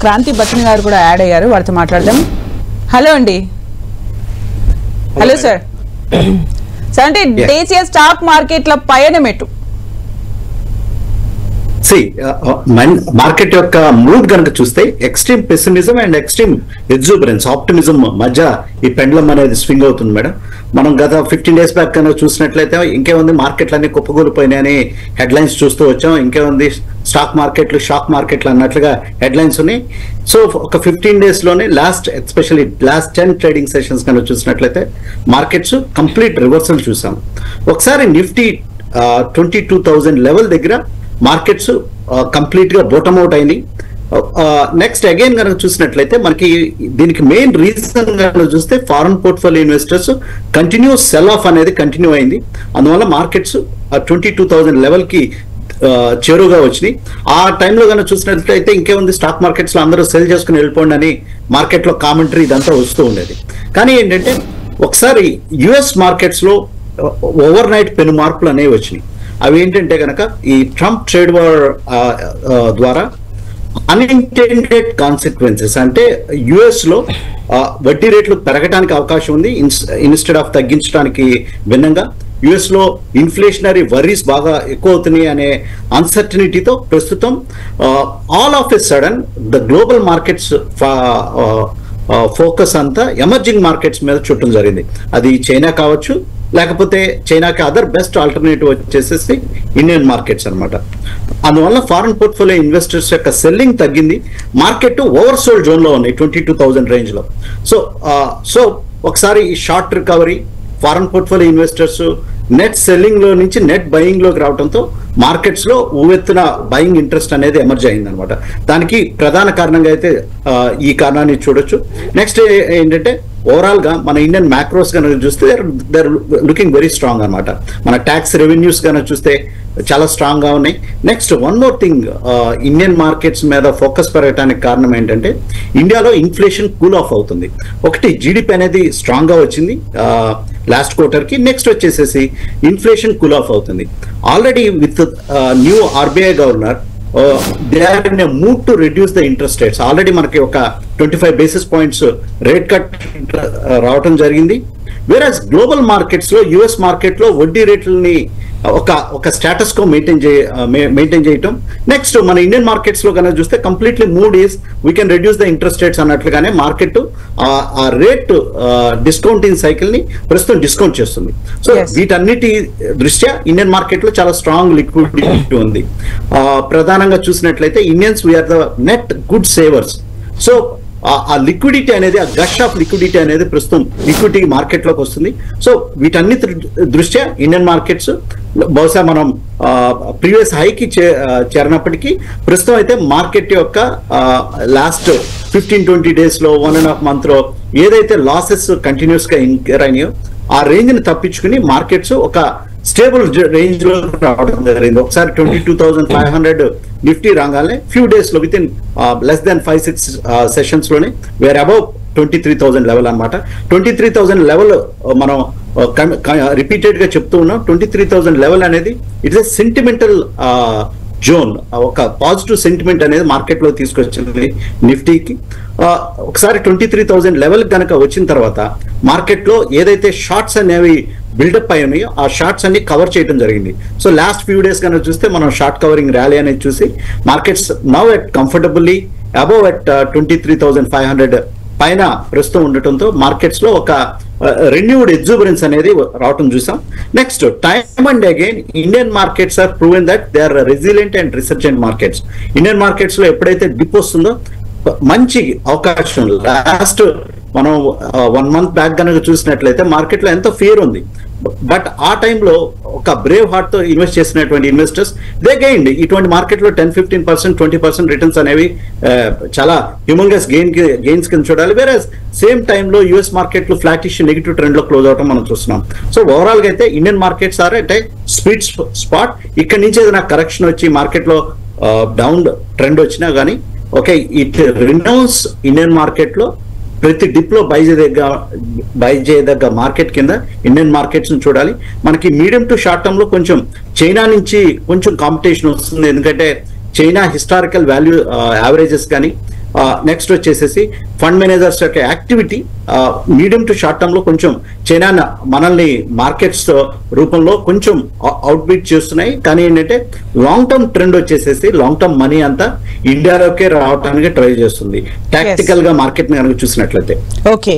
క్రాంతి బచ్చన్ గారు కూడా యాడ్ అయ్యారు, వారితో మాట్లాడదాం. హలో అండి. Hello sir. సార్ అంటే దేశీయ స్టాక్ మార్కెట్ల పయనం ఎటు? మార్కెట్ యొక్క మూడ్ కనుక చూస్తే extreme pessimism and extreme exuberance, optimism మధ్య ఈ పెండ్లం అనేది స్వింగ్ అవుతుంది మేడం. మనం గత 15 days బ్యాక్ కనుక చూసినట్లయితే ఇంకేముంది, మార్కెట్లన్నీ కుప్పకూలిపోయినాయని హెడ్లైన్స్ చూస్తూ వచ్చాం. ఇంకేముంది, స్టాక్ మార్కెట్లు షాక్ మార్కెట్లు అన్నట్లుగా హెడ్లైన్స్ ఉన్నాయి. సో ఒక 15 days లోనే ఎస్పెషల్లీ లాస్ట్ 10 ట్రేడింగ్ సెషన్స్ కనుక చూసినట్లయితే మార్కెట్స్ కంప్లీట్ రివర్సల్ చూసాం. ఒకసారి నిఫ్టీ 22,000 లెవెల్ దగ్గర మార్కెట్స్ కంప్లీట్ గా బోటమ్ అవుట్ అయినాయి. నెక్స్ట్ అగైన్ కనుక చూసినట్లయితే మనకి దీనికి మెయిన్ రీజన్ కనుక చూస్తే foreign portfolio investors continuous cell of అనేది కంటిన్యూ అయింది. అందువల్ల మార్కెట్స్ 22,000 లెవెల్ కి చేరువుగా వచ్చినాయి. ఆ టైంలో కనుక చూసినట్లయితే ఇంకేముంది, స్టాక్ మార్కెట్స్ లో అందరూ సెల్ చేసుకుని వెళ్ళిపోండి అని మార్కెట్ లో కామెంటరీ ఇదంతా వస్తూ ఉండేది. కానీ ఏంటంటే ఒకసారి యుఎస్ మార్కెట్స్ లో ఓవర్ నైట్ పెను మార్పులు అనేవి వచ్చినాయి. అవి ఏంటంటే కనుక ఈ ట్రంప్ ట్రేడ్ వార్ ద్వారా అన్ఇంటెండెడ్ కాన్సిక్వెన్సెస్, అంటే యుఎస్ లో వడ్డీ రేట్లు పెరగడానికి అవకాశం ఉంది ఇన్స్టెడ్ ఆఫ్ తగ్గించడానికి భిన్నంగా. యుఎస్ లో ఇన్ఫ్లేషనరీ వర్రీస్ బాగా ఎక్కువ అవుతున్నాయి అనే అన్సర్టనిటీతో ప్రస్తుతం all of a sudden the global markets focus అంతా ఎమర్జింగ్ మార్కెట్స్ మీద చుట్టం జరిగింది. అది చైనా కావచ్చు, లేకపోతే చైనాకి అదర్ బెస్ట్ ఆల్టర్నేటివ్ వచ్చేసేసి ఇండియన్ మార్కెట్స్ అనమాట. అందువల్ల ఫారెన్ పోర్ట్ఫోలియో ఇన్వెస్టర్స్ యొక్క సెల్లింగ్ తగ్గింది. మార్కెట్ ఓవర్ సోల్డ్ జోన్ లో ఉన్నాయి 22,000 రేంజ్ లో. సో ఒకసారి ఈ short recovery, foreign portfolio investors net selling లో నుంచి నెట్ బయింగ్ లోకి రావడంతో మార్కెట్స్ లో ఊవెత్తున బయింగ్ ఇంట్రెస్ట్ అనేది ఎమర్జ్ అయింది అనమాట. దానికి ప్రధాన కారణంగా అయితే ఈ కారణాన్ని చూడొచ్చు. నెక్స్ట్ ఏంటంటే ఓవరాల్ గా మన ఇండియన్ మ్యాక్రోస్ కనుక చూస్తే they are looking very strong అనమాట. మన ట్యాక్స్ రెవెన్యూస్ కనుక చూస్తే చాలా స్ట్రాంగ్ గా ఉన్నాయి. Next one more thing, Indian markets మీద ఫోకస్ పెరగడానికి కారణం ఏంటంటే ఇండియాలో ఇన్ఫ్లేషన్ కూల్ ఆఫ్ అవుతుంది. ఒకటి, జీడిపి అనేది స్ట్రాంగ్ గా వచ్చింది లాస్ట్ క్వార్టర్ కి. నెక్స్ట్ వచ్చేసేసి ఇన్ఫ్లేషన్ కూల్ ఆఫ్ అవుతుంది. Already with new RBI governor they are in a move to reduce the interest rates. Already మనకి ఒక 25 basis points రేట్ కట్ రావటం జరిగింది. వేరాజ్ గ్లోబల్ మార్కెట్స్ లో, యుఎస్ మార్కెట్ లో వడ్డీ రేట్లని ఒక స్టేటస్ కో మెయింటైన్ చేయటం. నెక్స్ట్ మన ఇండియన్ మార్కెట్స్ లో కనుక చూస్తే completely mood is we can reduce the interest rates అన్నట్లుగానే మార్కెట్ ఆ రేట్ డిస్కౌంటింగ్ సైకిల్ ని ప్రస్తుతం డిస్కౌంట్ చేస్తుంది. సో వీటన్నిటి దృష్ట్యా ఇండియన్ మార్కెట్ లో చాలా స్ట్రాంగ్ లిక్విడిటీ ఉంది. ప్రధానంగా చూసినట్లయితే Indians we are the net good savers. So ఆ లిక్విడిటీ అనేది, ఆ గష్ ఆఫ్ లిక్విడిటీ అనేది ప్రస్తుతం ఈక్విటీ మార్కెట్ లోకి వస్తుంది. సో వీటన్నిటి దృష్ట్యా ఇండియన్ మార్కెట్స్ బహుశా మనం ప్రీవియస్ హైకి చేరినప్పటికీ ప్రస్తుతం అయితే మార్కెట్ యొక్క లాస్ట్ 15-20 days లో 1.5 month లో ఏదైతే లాసెస్ కంటిన్యూస్ గా ఇంకర్ అయినాయో ఆ రేంజ్ ని తప్పించుకుని మార్కెట్స్ ఒక స్టేబుల్ రేంజ్ లో రావడం జరిగింది. ఒకసారి 22,500 నిఫ్టీ రాగానే ఫ్యూ డేస్ లో with in less than 5-6 sessions లోనే వేర్ అబౌవ్ 23,000 లెవెల్ అనమాట. 23,000 లెవెల్ మనం రిపీటెడ్ గా చెప్తూ ఉన్నాం. 23,000 లెవెల్ అనేది ఇట్స్ ఎ సెంటిమెంటల్ జోన్. ఒక పాజిటివ్ సెంటిమెంట్ అనేది మార్కెట్ లో తీసుకొచ్చింది నిఫ్టీకి. ఒకసారి 23,000 లెవెల్ కనుక వచ్చిన తర్వాత మార్కెట్ లో ఏదైతే షార్ట్స్ అనేవి బిల్డప్ అయి ఉన్నాయో ఆ షార్ట్స్ అన్ని కవర్ చేయడం జరిగింది. సో లాస్ట్ ఫ్యూ డేస్ కనుక చూస్తే మనం షార్ట్ కవరింగ్ ర్యాలీ అనేది చూసి markets now at comfortably above at 23,500 పైన ప్రస్తుతం ఉండటంతో మార్కెట్స్ లో ఒక రెన్యూడ్ ఎగ్జూబరెన్స్ అనేది రావటం చూసాం. Next, time and again Indian markets are proven that they are resilient and resurgent markets. Indian markets లో ఎప్పుడైతే డిప్ వస్తుందో మంచి అవకాశం. లాస్ట్ మనం 1 month బ్యాక్ కనుక చూసినట్లయితే మార్కెట్ లో ఎంతో ఫియర్ ఉంది. బట్ ఆ టైంలో ఒక బ్రేవ్ హార్ట్ తో ఇన్వెస్ట్ చేసినటువంటి ఇన్వెస్టర్స్ దే గెయిన్డ్. ఇటువంటి మార్కెట్ లో 10-15%, 20% రిటర్న్స్ అనేవి చాలా హ్యూమంగస్ గెయిన్స్ కింద చూడాలి. వేరే సేమ్ టైంలో యుఎస్ మార్కెట్లు ఫ్లాటిష్ నెగిటివ్ ట్రెండ్ లో క్లోజ్ అవడం మనం చూస్తున్నాం. సో ఓవరాల్ గా అయితే ఇండియన్ మార్కెట్స్ ఆర్ అంటే స్వీట్ స్పాట్. ఇక్కడ నుంచి ఏదైనా కరెక్షన్ వచ్చి మార్కెట్ లో డౌన్ ట్రెండ్ వచ్చినా కానీ okay, it renounce Indian market లో ప్రతి డిప్ లో బై చేయదగ్గ మార్కెట్ కింద ఇండియన్ మార్కెట్స్ ని చూడాలి. మనకి మీడియం టు షార్ట్ టర్మ్ లో కొంచెం చైనా నుంచి కొంచెం కాంపిటీషన్ వస్తుంది. ఎందుకంటే చైనా హిస్టారికల్ వాల్యూ యావరేజెస్ కానీ నెక్స్ట్ వచ్చేసేసి ఫండ్ మేనేజర్స్ యొక్క activity medium to short term లో కొంచెం చైనా మనల్ని మార్కెట్స్ రూపంలో కొంచెం అవుట్ బీట్ చేస్తున్నాయి. కానీ ఏంటంటే లాంగ్ టర్మ్ ట్రెండ్ వచ్చేసేసి లాంగ్ టర్మ్ మనీ అంతా ఇండియాలోకే రావడానికి ట్రై చేస్తుంది టాక్టికల్ గా మార్కెట్ ని కనుక చూసినట్లయితే. ఓకే.